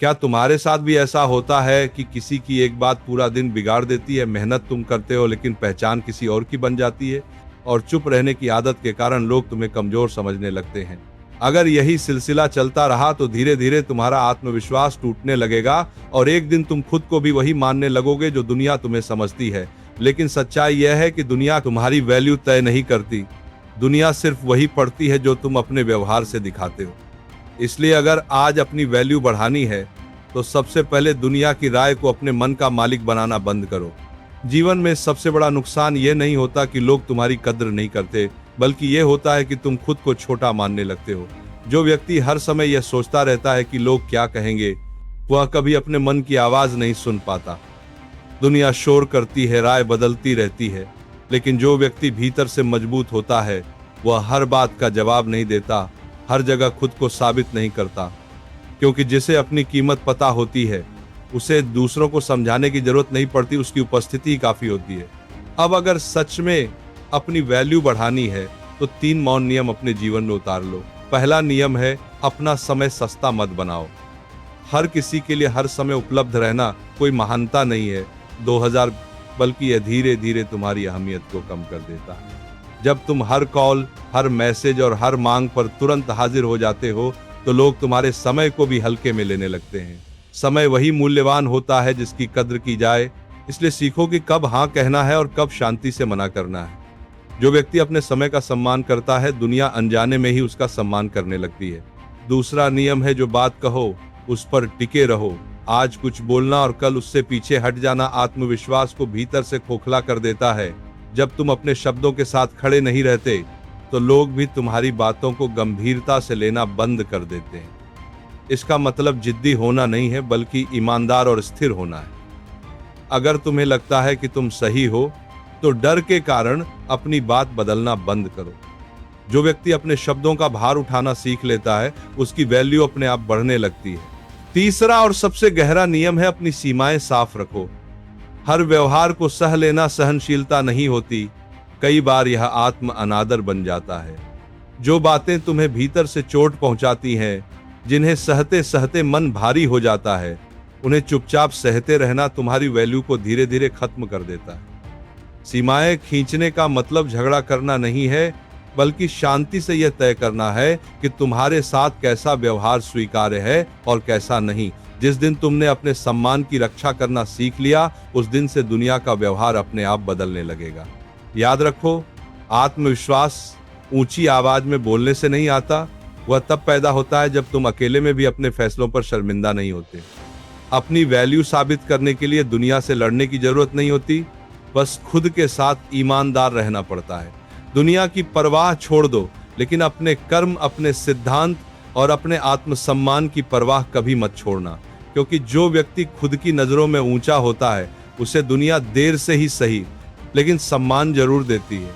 क्या तुम्हारे साथ भी ऐसा होता है कि किसी की एक बात पूरा दिन बिगाड़ देती है? मेहनत तुम करते हो लेकिन पहचान किसी और की बन जाती है, और चुप रहने की आदत के कारण लोग तुम्हें कमजोर समझने लगते हैं। अगर यही सिलसिला चलता रहा तो धीरे धीरे तुम्हारा आत्मविश्वास टूटने लगेगा और एक दिन तुम खुद को भी वही मानने लगोगे जो दुनिया तुम्हें समझती है। लेकिन सच्चाई यह है कि दुनिया तुम्हारी वैल्यू तय नहीं करती। दुनिया सिर्फ वही पढ़ती है जो तुम अपने व्यवहार से दिखाते हो। इसलिए अगर आज अपनी वैल्यू बढ़ानी है तो सबसे पहले दुनिया की राय को अपने मन का मालिक बनाना बंद करो। जीवन में सबसे बड़ा नुकसान ये नहीं होता कि लोग तुम्हारी कद्र नहीं करते, बल्कि ये होता है कि तुम खुद को छोटा मानने लगते हो। जो व्यक्ति हर समय यह सोचता रहता है कि लोग क्या कहेंगे, वह कभी अपने मन की आवाज नहीं सुन पाता। दुनिया शोर करती है, राय बदलती रहती है, लेकिन जो व्यक्ति भीतर से मजबूत होता है वह हर बात का जवाब नहीं देता, हर जगह खुद को साबित नहीं करता। क्योंकि जिसे अपनी कीमत पता होती है उसे दूसरों को समझाने की जरूरत नहीं पड़ती, उसकी उपस्थिति ही काफी होती है। अब अगर सच में अपनी वैल्यू बढ़ानी है तो 3 मौन नियम अपने जीवन में उतार लो। पहला नियम है, अपना समय सस्ता मत बनाओ। हर किसी के लिए हर समय उपलब्ध रहना कोई महानता नहीं है 2000, बल्कि यह धीरे धीरे तुम्हारी अहमियत को कम कर देता है। जब तुम हर कॉल, हर मैसेज और हर मांग पर तुरंत हाजिर हो जाते हो तो लोग तुम्हारे समय को भी हल्के में लेने लगते हैं। समय वही मूल्यवान होता है जिसकी कद्र की जाए, इसलिए सीखो कि कब हाँ कहना है और कब शांति से मना करना है। जो व्यक्ति अपने समय का सम्मान करता है, दुनिया अनजाने में ही उसका सम्मान करने लगती है। दूसरा नियम है, जो बात कहो उस पर टिके रहो। आज कुछ बोलना और कल उससे पीछे हट जाना आत्मविश्वास को भीतर से खोखला कर देता है। जब तुम अपने शब्दों के साथ खड़े नहीं रहते तो लोग भी तुम्हारी बातों को गंभीरता से लेना बंद कर देते हैं। इसका मतलब जिद्दी होना नहीं है, बल्कि ईमानदार और स्थिर होना है। अगर तुम्हें लगता है कि तुम सही हो तो डर के कारण अपनी बात बदलना बंद करो। जो व्यक्ति अपने शब्दों का भार उठाना सीख लेता है उसकी वैल्यू अपने आप बढ़ने लगती है। तीसरा और सबसे गहरा नियम है, अपनी सीमाएं साफ रखो। हर व्यवहार को सह लेना सहनशीलता नहीं होती, कई बार यह आत्म अनादर बन जाता है। जो बातें तुम्हें भीतर से चोट पहुंचाती हैं, जिन्हें सहते सहते मन भारी हो जाता है, उन्हें चुपचाप सहते रहना तुम्हारी वैल्यू को धीरे धीरे खत्म कर देता है। सीमाएं खींचने का मतलब झगड़ा करना नहीं है, बल्कि शांति से यह तय करना है कि तुम्हारे साथ कैसा व्यवहार स्वीकार्य है और कैसा नहीं। जिस दिन तुमने अपने सम्मान की रक्षा करना सीख लिया, उस दिन से दुनिया का व्यवहार अपने आप बदलने लगेगा। याद रखो, आत्मविश्वास ऊंची आवाज में बोलने से नहीं आता, वह तब पैदा होता है जब तुम अकेले में भी अपने फैसलों पर शर्मिंदा नहीं होते। अपनी वैल्यू साबित करने के लिए दुनिया से लड़ने की जरूरत नहीं होती, बस खुद के साथ ईमानदार रहना पड़ता है। दुनिया की परवाह छोड़ दो, लेकिन अपने कर्म, अपने सिद्धांत और अपने आत्मसम्मान की परवाह कभी मत छोड़ना। क्योंकि जो व्यक्ति खुद की नजरों में ऊंचा होता है उसे दुनिया देर से ही सही लेकिन सम्मान जरूर देती है।